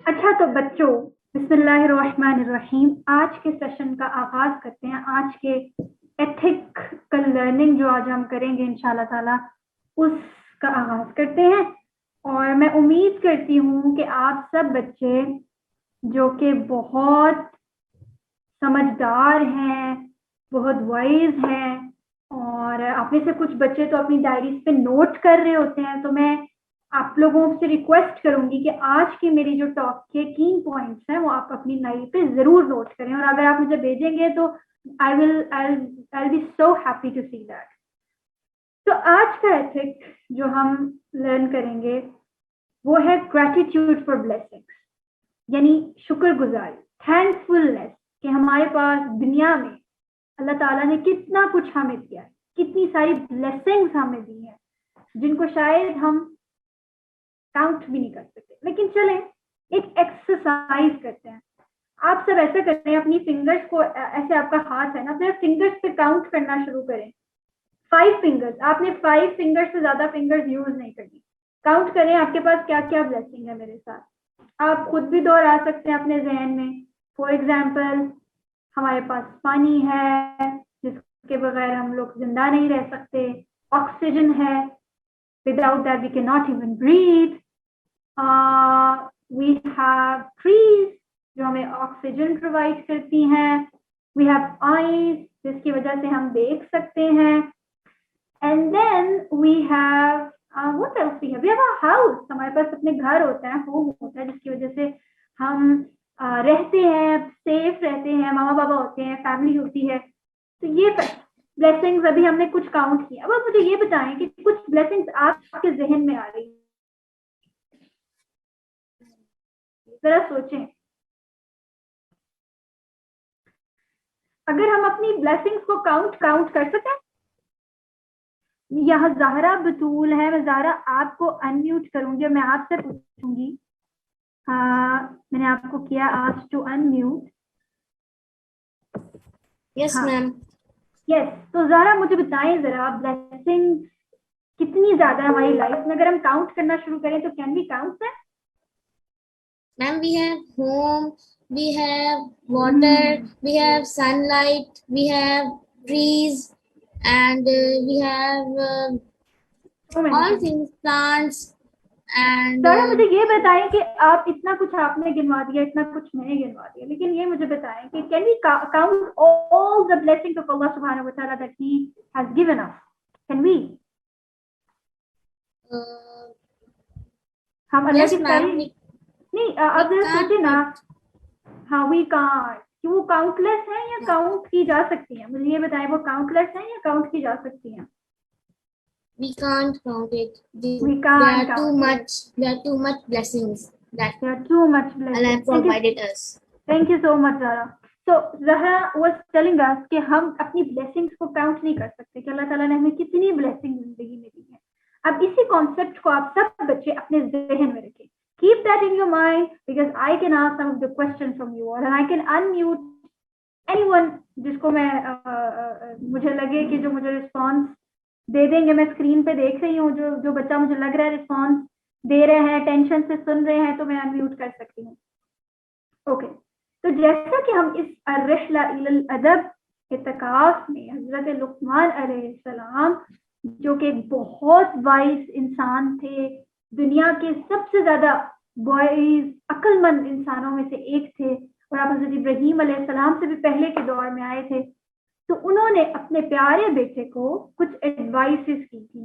اچھا تو بچوں، بسم اللہ الرحمن الرحیم، آج کے سیشن کا آغاز کرتے ہیں. آج کے ایتھیکل لرننگ جو آج ہم کریں گے انشاءاللہ تعالی اس کا آغاز کرتے ہیں. اور میں امید کرتی ہوں کہ آپ سب بچے جو کہ بہت سمجھدار ہیں، بہت وائز ہیں، اور آپ میں سے کچھ بچے تو اپنی ڈائریز پہ نوٹ کر رہے ہوتے ہیں، تو میں آپ لوگوں سے ریکویسٹ کروں گی کہ آج کی میری جو ٹاک کے کین پوائنٹس ہیں وہ آپ اپنی ڈائری پہ ضرور نوٹ کریں، اور اگر آپ مجھے بھیجیں گے تو I'll be so happy to see that. تو آج کا ایتھک جو ہم لرن کریں گے وہ ہے gratitude for blessings، یعنی شکر گزاری، thankfulness کہ ہمارے پاس دنیا میں اللہ تعالیٰ نے کتنا کچھ ہمیں دیا ہے، کتنی ساری بلیسنگز ہمیں دی ہیں جن کو شاید ہم کاؤنٹ بھی نہیں کر سکتے. لیکن چلیں ایک ایکسرسائز کرتے ہیں. آپ سب ایسا کرتے ہیں، اپنی فنگرز کو ایسے، آپ کا ہاتھ ہے نا، اپنے فنگرز پہ کاؤنٹ کرنا شروع کریں. 5 فنگرز، آپ نے 5 فنگرز سے زیادہ فنگرز یوز نہیں کرنی. کاؤنٹ کریں آپ کے پاس کیا کیا بلیسنگ ہے میرے ساتھ. آپ خود بھی دوہرا سکتے ہیں اپنے ذہن میں. فار ایگزامپل ہمارے پاس پانی ہے جس کے بغیر ہم لوگ زندہ نہیں رہ سکتے. آکسیجن ہے، without that we cannot even breathe. We have trees جو ہمیں آکسیجن پرووائڈ کرتی ہیں. We have eyes جس کی وجہ سے ہم دیکھ سکتے ہیں. And then we have what else we have? We have a house. ہمارے پاس اپنے گھر ہوتا ہے، ہوم ہوتا ہے، جس کی وجہ سے ہم رہتے ہیں، سیف رہتے ہیں، ماما بابا ہوتے ہیں، فیملی ہوتی ہے. تو یہ بلیسنگز ابھی ہم نے کچھ کاؤنٹ کیا. اب آپ مجھے یہ بتائیں کہ کچھ بلیسنگز آپ کے ذہن میں آ رہی ہیں، ذرا سوچیں. اگر ہم اپنی بلیسنگز کو کاؤنٹ کر سکیں. یہاں زہرا بطول ہے. میں زہرا آپ کو انمیوٹ کروں گی اور میں آپ سے پوچھوں گی. میں نے آپ کو کیا آسک ٹو انمیوٹ. یس میم. یس. تو زہرا مجھے بتائیں ذرا بلیسنگ کتنی زیادہ ہماری لائف میں، اگر ہم کاؤنٹ کرنا شروع کریں تو can we count that? Ma'am, we have home, we have water, we have sunlight, we have trees, and we have all things, plants, and ذرا مجھے یہ بتائیں کہ آپ اتنا کچھ آپ نے گنوا دیا، اتنا کچھ میں نے گنوا دیا، لیکن یہ مجھے بتائیں کہ can we count all the blessings of Allah subhanahu wa ta'ala that he has given us? Can we? ہم اللہ yes کی ma'am, ساری نہیں، اب ذرا سوچے نا. ہاں وی کانٹ. کہ وہ کاؤنٹ لیس ہیں یا کاؤنٹ کی جا سکتی ہیں؟ مجھے یہ بتائیں وہ کاؤنٹ لیس ہیں یا کاؤنٹ کی جا سکتی ہیں؟ we can't count it. We can't count. There are too much blessings that There are too much blessings. Allah provided us. Thank you so much, Zahra. So Zahra was telling us کہ ہم اپنی blessings کو count نہیں کر سکتے کہ اللہ تعالیٰ نے ہمیں کتنی blessings زندگی میں دی ہیں. اب اسی concept کو آپ سب بچے اپنے ذہن میں رکھیں. Keep that in your mind because I can ask some of the questions from you all and I can unmute anyone جس کو میں مجھے لگے کہ جو مجھے response دے دیں گے. میں اسکرین پہ دیکھ رہی ہوں جو بچہ مجھے لگ رہا ہے response دے رہے ہیں، ٹینشن سے سن رہے ہیں، تو میں انمیوٹ کر سکتی ہوں. اوکے. تو جیسا کہ ہم اس الرحلہ الی الادب اعتکاف میں حضرت لقمان علیہ السلام جو کہ ایک بہت وائز انسان تھے، دنیا کے سب سے زیادہ وائز عقل مند انسانوں میں سے ایک تھے، اور آپ حضرت ابراہیم علیہ السلام سے بھی پہلے کے دور میں آئے تھے. تو انہوں نے اپنے پیارے بیٹے کو کچھ ایڈوائسز کی تھی.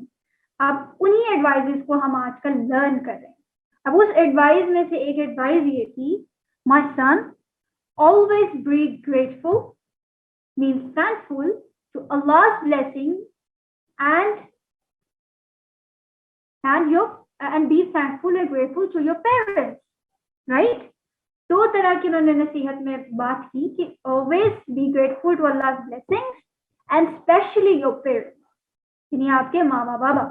اب انہی ایڈوائزز کو ہم آج کل لرن کر رہے ہیں. اب اس ایڈوائز میں سے ایک ایڈوائز یہ تھی، my son, always be grateful, means thankful to Allah's blessing and be thankful and grateful to your parents, right? دو طرح کی انہوں نے نصیحت میں بات کی کہ always be grateful to Allah's blessings and especially your parents، یعنی آپ کے ماما بابا.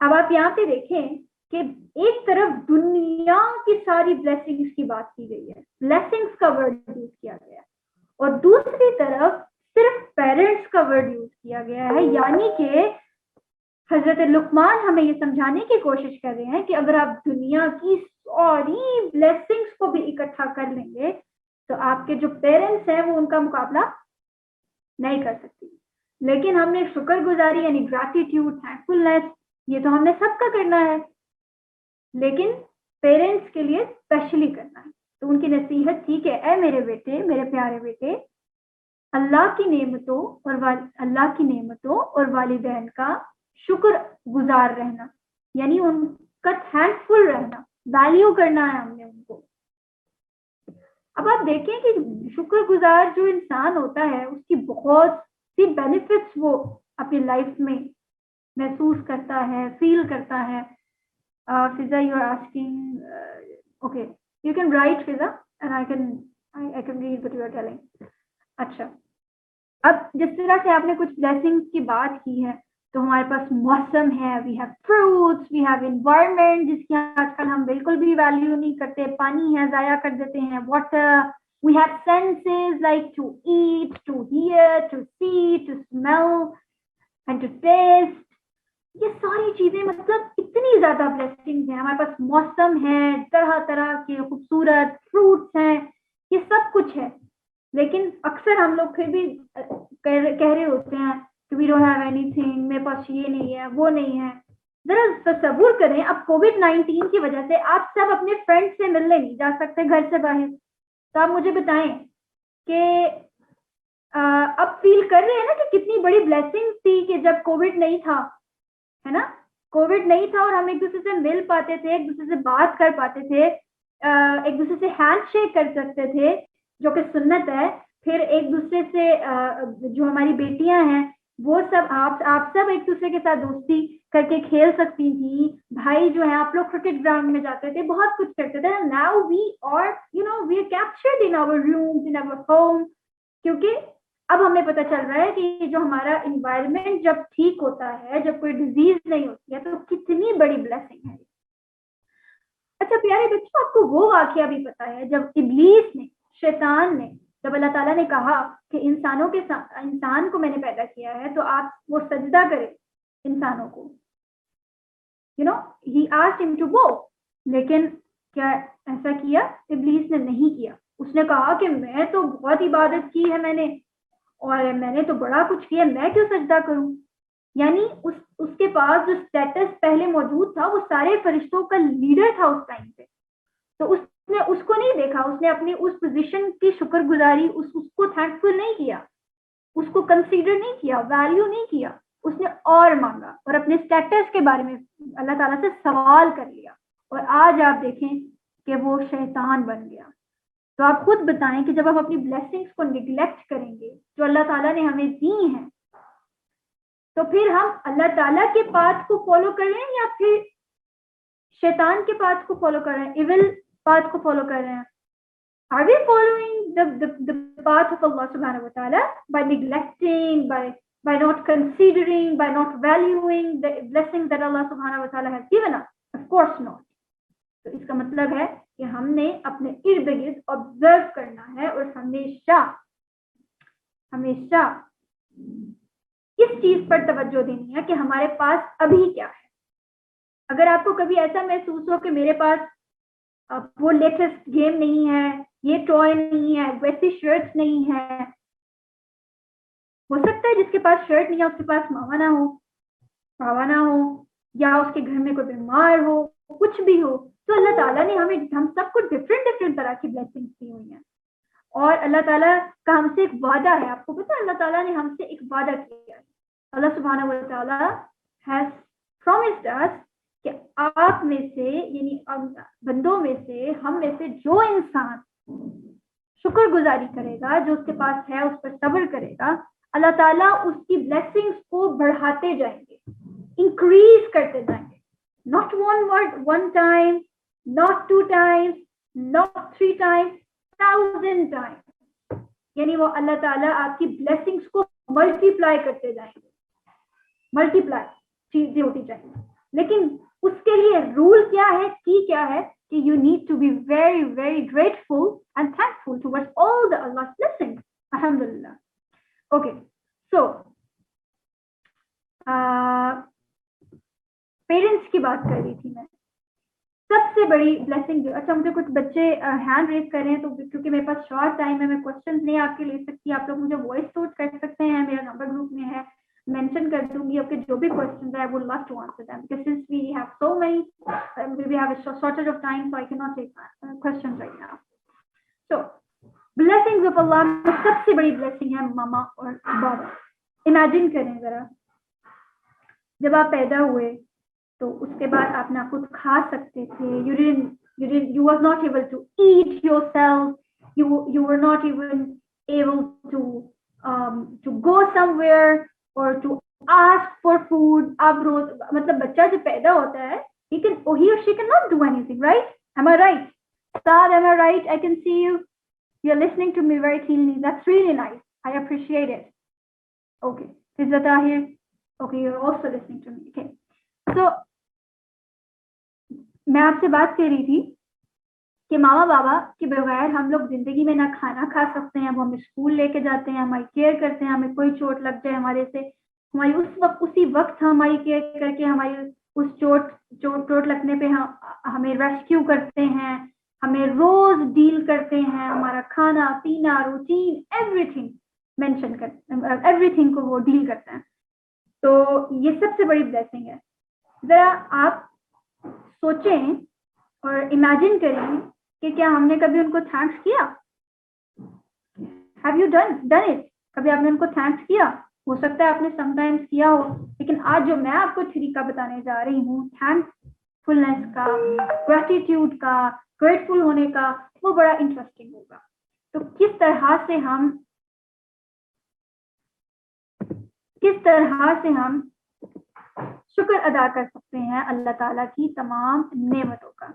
اب آپ یہاں پہ دیکھیں کہ ایک طرف دنیا کی ساری بلیسنگز کی بات کی گئی ہے، بلیسنگز کا ورڈ یوز کیا گیا ہے، اور دوسری طرف صرف پیرنٹس کا ورڈ یوز کیا گیا ہے. یعنی کہ حضرت لقمان ہمیں یہ سمجھانے کی کوشش کر رہے ہیں کہ اگر آپ دنیا کی ساری بلیسنگز کو بھی اکٹھا کر لیں گے تو آپ کے جو پیرنٹس ہیں وہ ان کا مقابلہ نہیں کر سکتی. لیکن ہم نے شکر گزاری یعنی گریٹیٹیوڈ، تھینکفلنس، یہ تو ہم نے سب کا کرنا ہے، لیکن پیرنٹس کے لیے اسپیشلی کرنا ہے. تو ان کی نصیحت تھی کہ اے میرے بیٹے، میرے پیارے بیٹے، اللہ کی نعمتوں اور والدین کا شکر گزار رہنا، یعنی ان کا تھینکفل رہنا، ویلیو کرنا ہے ہم نے ان کو. اب آپ دیکھیں کہ شکر گزار جو انسان ہوتا ہے اس کی بہت سی بینیفٹس وہ اپنی لائف میں محسوس کرتا ہے، فیل کرتا ہے. Faza you are asking, okay you can write Faza and I can read what you are telling. اچھا، اب جس طرح سے آپ نے کچھ بلیسنگس کی بات کی ہے تو ہمارے پاس موسم ہے، we have fruits, we have environment جس کی آج کل ہم بالکل بھی ویلیو نہیں کرتے، پانی ہے ضائع کر دیتے ہیں، water, we have senses like to eat, to hear, to see, to smell and to taste. یہ ساری چیزیں مطلب اتنی زیادہ بلیسنگز ہیں. ہمارے پاس موسم ہے، طرح طرح کے خوبصورت فروٹس ہیں، یہ سب کچھ ہے. لیکن اکثر ہم لوگ پھر بھی کہہ رہے ہوتے ہیں کہ we don't have anything, میرے پاس یہ نہیں ہے، وہ نہیں ہے. ذرا تصور کریں، اب کووڈ-19 کی وجہ سے آپ سب اپنے فرینڈ سے ملنے نہیں جا سکتے گھر سے باہر. تو آپ مجھے بتائیں کہ اب فیل کر رہے ہیں نا کہ کتنی بڑی بلیسنگ تھی کہ جب کووڈ نہیں تھا، ہے نا؟ کووڈ نہیں تھا اور ہم ایک دوسرے سے مل پاتے تھے، ایک دوسرے سے بات کر پاتے تھے، ایک دوسرے سے ہینڈ شیک کر سکتے تھے جو کہ سنت ہے. پھر ایک دوسرے سے جو ہماری بیٹیاں ہیں وہ سب آپ سب ایک دوسرے کے ساتھ دوستی کر کے کھیل سکتی تھی. بھائی جو ہیں آپ لوگ کرکٹ گراؤنڈ میں جاتے تھے، بہت کچھ کرتے تھے. Now we are we are captured in our rooms, in our home. کیونکہ اب ہمیں پتہ چل رہا ہے کہ جو ہمارا انوائرمنٹ جب ٹھیک ہوتا ہے، جب کوئی ڈیزیز نہیں ہوتی ہے تو کتنی بڑی بلیسنگ ہے. اچھا پیارے بچوں، آپ کو وہ واقعہ بھی پتا ہے جب ابلیس نے، شیطان نے، جب اللہ تعالیٰ نے کہا کہ انسان کو میں نے پیدا کیا ہے تو آپ وہ سجدہ کرے انسانوں کو، he asked him to bow. لیکن کیا ایسا کیا؟ ابلیس نے نہیں کیا. اس نے کہا کہ میں تو بہت عبادت کی ہے میں نے، اور میں نے تو بڑا کچھ کیا، میں کیوں سجدہ کروں؟ یعنی اس کے پاس جو اسٹیٹس پہلے موجود تھا وہ سارے فرشتوں کا لیڈر تھا اس ٹائم پہ. تو اس نے اس کو نہیں دیکھا، اس نے اپنی اس پوزیشن کی شکر گزاری، اس کو تھینکفل نہیں کیا، اس کو کنسیڈر نہیں کیا، ویلیو نہیں کیا. اس نے اور مانگا اور اپنے اسٹیٹس کے بارے میں اللہ تعالیٰ سے سوال کر لیا، اور آج آپ دیکھیں کہ وہ شیطان بن گیا. تو آپ خود بتائیں کہ جب ہم اپنی بلیسنگز کو نگلیکٹ کریں گے جو اللہ تعالیٰ نے ہمیں دی ہیں، تو پھر ہم اللہ تعالیٰ کے پاتھ کو فالو کر رہے ہیں یا پھر شیطان کے پاتھ کو فالو کر رہے ہیں، ایول پاتھ کو فالو کر رہے ہیں؟ Are we following the path of Allah subhanahu wa ta'ala by neglecting, by not considering, by not valuing the blessings that Allah subhanahu wa ta'ala has given us? Of course not. تو اس کا مطلب ہے کہ ہم نے اپنے ارد گرد آبزرو کرنا ہے اور ہمیشہ اس چیز پر توجہ دینی ہے کہ ہمارے پاس ابھی کیا ہے. اگر آپ کو کبھی ایسا محسوس ہو کہ میرے پاس وہ لیٹسٹ گیم نہیں ہے، یہ ٹوائے نہیں ہے، ویسی شرٹس نہیں ہے، ہو سکتا ہے جس کے پاس شرٹ نہیں ہے اس کے پاس ماما نہ ہو، بابا نہ ہو، یا اس کے گھر میں کوئی بیمار ہو، کچھ بھی ہو. تو اللہ تعالیٰ نے ہم سب کو ڈفرینٹ طرح کی بلیسنگز دی ہوئی ہیں. اور اللہ تعالیٰ کا ہم سے ایک وعدہ ہے. آپ کو پتا ہے اللہ تعالیٰ نے ہم سے ایک وعدہ کیا ہے. اللہ سبحانہ و تعالیٰ has promised us کہ آپ میں سے یعنی بندوں میں سے، ہم میں سے جو انسان شکر گزاری کرے گا، جو اس کے پاس ہے اس پر صبر کرے گا، اللہ تعالیٰ اس کی بلیسنگز کو بڑھاتے جائیں گے، انکریز کرتے جائیں گے. Not one time, not 2 times, not 3 times, 1000 times. یعنی وہ اللہ تعالیٰ آپ کی بلیسنگز کو ملٹیپلائی کرتے جائیں گے، ملٹیپلائی چیزیں ہوتی جائیں گی. لیکن اس کے لیے رول کیا ہے، کی کیا ہے کہ you need to be very very grateful and thankful towards all the Allah's blessings. Alhamdulillah. Okay, so parents کی بات کر رہی تھی میں. سب سے بڑی بلیسنگ. اچھا مجھے کچھ بچے ہینڈ ریز کر رہے ہیں, تو کیونکہ میرے پاس شارٹ ٹائم ہے میں کوشچنز نہیں آپ کے لے سکتی. آپ لوگ مجھے وائس نوٹ کر سکتے ہیں, میرا نمبر گروپ میں ہے, مینشن کر دوں گی. آپ کے جو بھی کوشچنز ہیں I would love to answer them because since we have so many we have a shortage of time, so I cannot take questions right now. So blessings of Allah میں سب سے بڑی blessing ہے ماما اور بابا. Imagine کریں ذرا, جب آپ پیدا ہوئے تو اس کے بعد آپ نہ خود کھا سکتے تھے. You was not able to eat yourself. You were not even able to go somewhere or to ask for food. اب روز مطلب بچہ جو پیدا ہوتا ہے he or she cannot do anything, right? Am I right? Saad, am I right? I can see you. You're listening to me very keenly. That's really nice. I appreciate it. Okay. Izzata here. Okay, you're also listening to me. Okay. So میں آپ سے بات کر رہی تھی کہ ماما بابا کے بغیر ہم لوگ زندگی میں نہ کھانا کھا سکتے ہیں, وہ ہمیں اسکول لے کے جاتے ہیں, ہماری کیئر کرتے ہیں, ہمیں کوئی چوٹ لگ جائے ہمارے سے, ہماری اسی وقت ہماری کیئر کر کے ہماری اس چوٹ لگنے پہ ہمیں ریسکیو کرتے ہیں, ہمیں روز ڈیل کرتے ہیں, ہمارا کھانا پینا روٹین ایوری تھنگ مینشن کرتے, ایوری تھنگ کو وہ ڈیل کرتے ہیں. تو یہ سب سے بڑی بلیسنگ ہے. ذرا آپ سوچیں اور امیجن کریں کہ کیا ہم نے کبھی ان کو تھینکس کیا؟ Have you done it? کبھی آپ نے ان کو تھینکس کیا؟ ہو سکتا ہے آپ نے سم ٹائمس کیا ہو, لیکن آج جو میں آپ کو طریقہ بتانے جا رہی ہوں تھینک فلنس کا, گریٹیٹیوڈ کا, گریٹفل ہونے کا, وہ بڑا انٹرسٹنگ ہوگا. تو کس طرح سے ہم شکر ادا کر سکتے ہیں اللہ تعالیٰ کی تمام نعمتوں کا.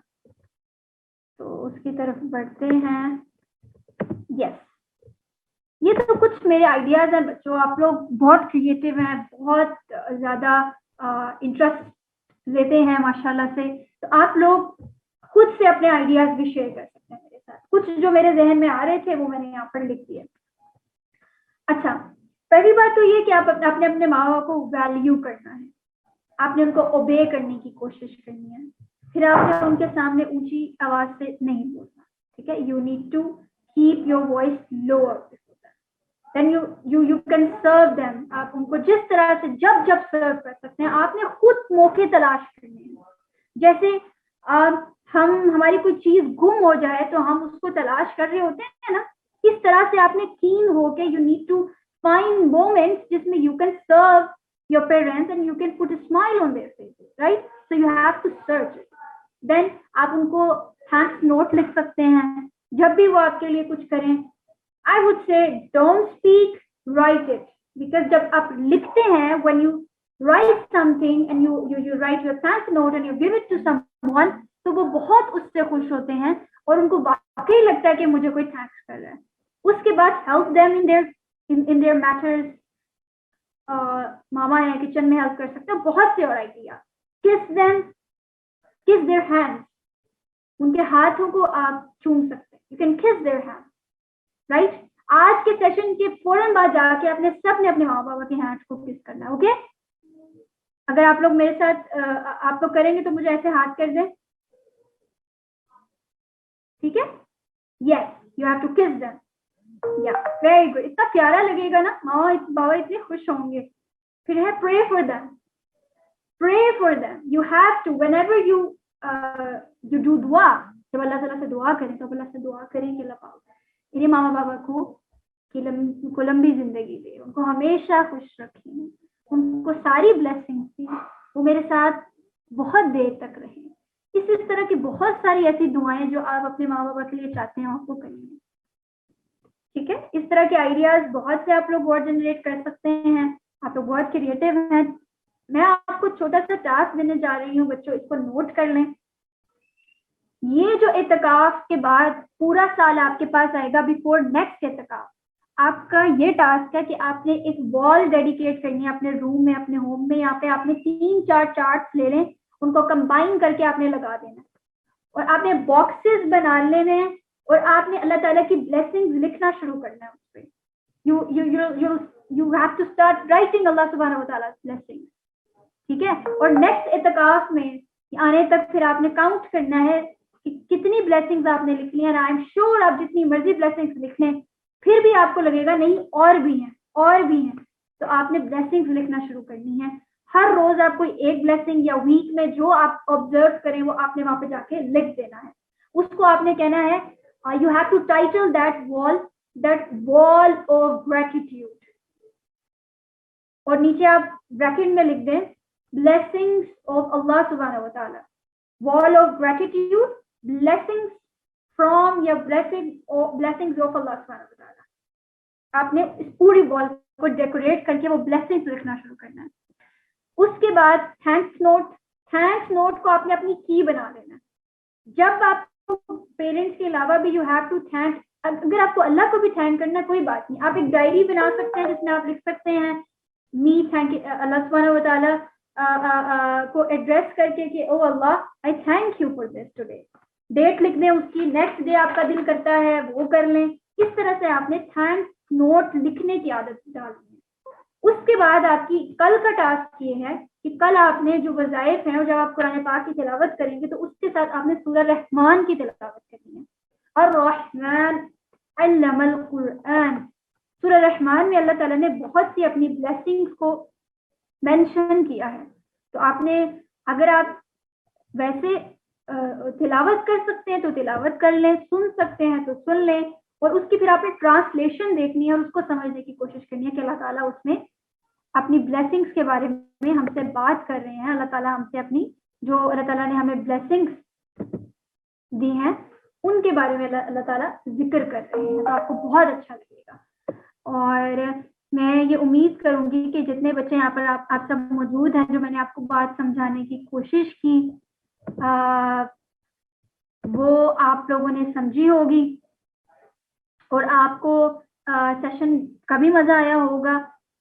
تو اس کی طرف بڑھتے ہیں. یس, یہ تو کچھ میرے آئیڈیاز ہیں بچوں. آپ لوگ بہت کریٹیو ہیں, بہت زیادہ انٹرسٹ لیتے ہیں ماشاءاللہ سے. تو آپ لوگ خود سے اپنے آئیڈیاز بھی شیئر کر سکتے ہیں میرے ساتھ. کچھ جو میرے ذہن میں آ رہے تھے وہ میں نے یہاں پر لکھ دیے. اچھا, پہلی بات تو یہ کہ آپ اپنے ماں باپ کو ویلیو کرنا ہے, آپ نے ان کو اوبے کرنے کی کوشش کرنی ہے. پھر آپ نے ان کے سامنے اونچی آواز سے نہیں بولنا, ٹھیک ہے. You need to keep your voice lower, then you can serve them. آپ ان کو جس طرح سے جب سرو کر سکتے ہیں, آپ نے خود موقع تلاش کرنے ہیں. جیسے ہماری کوئی چیز گم ہو جائے تو ہم اس کو تلاش کر رہے ہوتے ہیں نا, اس طرح سے آپ نے کین ہو کے you need to find moments جس میں you can serve your parents and you can put a smile on their faces, right? So you have to search it. Then آپ ان کو thanks note لکھ سکتے ہیں جب بھی وہ آپ کے لیے کچھ کریں. I would say don't speak, write it, because جب آپ لکھتے ہیں, when you write something and you write your thanks note and you give it to someone, تو وہ بہت اس سے خوش ہوتے ہیں اور ان کو واقعی لگتا ہے کہ مجھے کوئی thanks کر رہا ہے. اس کے بعد help them in their matters. ماما ہے کچن میں ہیلپ کر سکتے ہیں. بہت سے اور آئیڈیا. kiss their hands, ان کے ہاتھوں کو آپ چوم سکتے ہیں. you can kiss their hands, right? آج کے سیشن کے فوراً بعد جا کے آپ نے سب نے اپنے ماں بابا کے ہاتھ کو کس کرنا ہے. اوکے, اگر آپ لوگ میرے ساتھ آپ لوگ کریں گے تو مجھے ایسے ہاتھ کر دیں, ٹھیک ہے. yes, you have to kiss them. Yeah, very good. اتنا پیارا لگے گا نا, ماما بابا اتنے خوش ہوں گے. پھر ہے pray for them. Pray for them. You have to, whenever you do دعا, جب اللہ تعالیٰ سے دعا کریں تو اللہ سے دعا کریں کہ اللہ پاک میرے ماما بابا کو لمبی زندگی دے, ان کو ہمیشہ خوش رکھیں, ان کو ساری بلیسنگز دیں, وہ میرے ساتھ بہت دیر تک رہیں. اس طرح کی بہت ساری ایسی دعائیں جو آپ اپنے ماں بابا کے لیے چاہتے ہیں آپ کو کریں گے, ٹھیک ہے. اس طرح کے آئیڈیاز بہت سے آپ لوگ اور جنریٹ کر سکتے ہیں. آپ لوگ بہت کریٹو ہیں. میں آپ کو چھوٹا سا ٹاسک دینے جا رہی ہوں بچوں, اس کو نوٹ کر لیں. یہ جو اعتکاف کے بعد پورا سال آپ کے پاس آئے گا, بیفور نیکسٹ اعتکاف, آپ کا یہ ٹاسک ہے کہ آپ نے ایک وال ڈیڈیکیٹ کرنی ہے اپنے روم میں, اپنے ہوم میں. یہاں پہ آپ نے 3-4 چارٹس لے لیں, ان کو کمبائن کر کے آپ نے لگا دینا, اور آپ نے باکسز بنا لینے ہیں, اور آپ نے اللہ تعالیٰ کی بلیسنگز لکھنا شروع کرنا ہے اس پہ. You have to start writing Allah subhanahu wa ta'ala's blessings. ٹھیک ہے. اور نیکسٹ اعتکاف میں آنے تک پھر آپ نے کاؤنٹ کرنا ہے کہ کتنی بلیسنگز آپ نے لکھ لی ہیں. آئی ایم شیور آپ جتنی مرضی بلیسنگز لکھ لیں پھر بھی آپ کو لگے گا نہیں اور بھی ہیں اور بھی ہیں. تو آپ نے بلیسنگز لکھنا شروع کرنی ہے. ہر روز آپ کوئی ایک بلیسنگ یا ویک میں جو آپ آبزرو کریں وہ آپ نے وہاں پہ جا کے لکھ دینا ہے. اس کو آپ نے کہنا ہے you have to title that wall of gratitude. اور نیچے آپ بریکٹ میں لکھ دیں blessings of Allah subhanahu wa ta'ala. Wall of gratitude, blessings from یا blessings of Allah subhanahu wa ta'ala. آپ نے اس پوری وال کو ڈیکوریٹ کر کے وہ blessings لکھنا شروع کرنا ہے. اس کے بعد تھینکس نوٹ کو آپ نے اپنی کی بنا لینا. جب آپ پیرنٹس کے علاوہ بھی یو ہیو ٹو تھینک. اگر آپ کو اللہ کو بھی تھینک کرنا کوئی بات نہیں, آپ ایک ڈائری بنا سکتے ہیں جس میں آپ لکھ سکتے ہیں می تھینک اللہ سبحانہ و تعالیٰ کو ایڈریس کر کے کہ او Allah I thank you for this today. Date لکھ دیں اس کی, نیکسٹ ڈے آپ کا دل کرتا ہے وہ کر لیں. اس طرح سے آپ نے تھینکس نوٹ لکھنے کی عادت ڈالنی ہے. اس کے بعد آپ کی کل کا ٹاسک یہ ہے کہ کل آپ نے جو وظائف ہیں جب آپ قرآن پاک کی تلاوت کریں گے تو اس کے ساتھ آپ نے سورہ رحمان کی تلاوت کرنی ہے. الرحمن علم القرآن. سورہ رحمان میں اللہ تعالیٰ نے بہت سی اپنی بلیسنگز کو مینشن کیا ہے. تو آپ نے اگر آپ ویسے تلاوت کر سکتے ہیں تو تلاوت کر لیں, سن سکتے ہیں تو سن لیں, اور اس کی پھر آپ نے ٹرانسلیشن دیکھنی ہے اور اس کو سمجھنے کی کوشش کرنی ہے کہ اللہ تعالیٰ اس میں اپنی بلیسنگز کے بارے میں ہم سے بات کر رہے ہیں. اللہ تعالیٰ ہم سے اپنی جو اللہ تعالیٰ نے ہمیں بلیسنگز دی ہیں ان کے بارے میں اللہ تعالیٰ ذکر کر رہے ہیں. تو آپ کو بہت اچھا لگے گا. اور میں یہ امید کروں گی کہ جتنے بچے یہاں پر آپ سب موجود ہیں جو میں نے آپ کو بات سمجھانے کی کوشش کی وہ آپ لوگوں نے سمجھی ہوگی اور آپ کو سیشن کا بھی مزہ آیا ہوگا.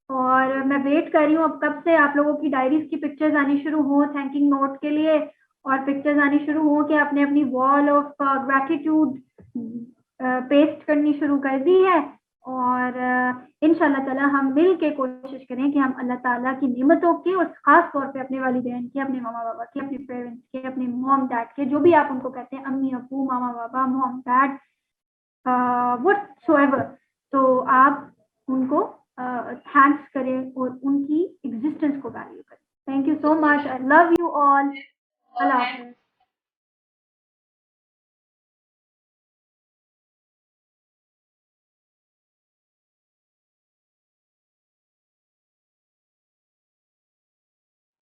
اور میں ویٹ کر رہی ہوں اب کب سے آپ لوگوں کی ڈائریز کی پکچرز آنی شروع ہوں تھینکنگ نوٹ کے لیے, اور پکچرز آنی شروع ہوں کہ آپ نے اپنی وال آف گریٹیٹیوڈ پیسٹ کرنی شروع کر دی ہے. اور انشاءاللہ تعالی ہم مل کے کوشش کریں کہ ہم اللہ تعالیٰ کی نعمتوں کے اور خاص طور پہ اپنے والدین کے, اپنے ماما بابا کے, اپنے پیرنٹس کے, اپنے موم ڈیڈ کے, جو بھی آپ ان کو کہتے ہیں, امی ابو, ماما بابا, موم ڈیڈ, whatsoever, تو آپ ان کو تھینکس کریں اور ان کی ایگزسٹنس کو ویلیو کریں. Thank you so much. I love you all. اللہ حافظ.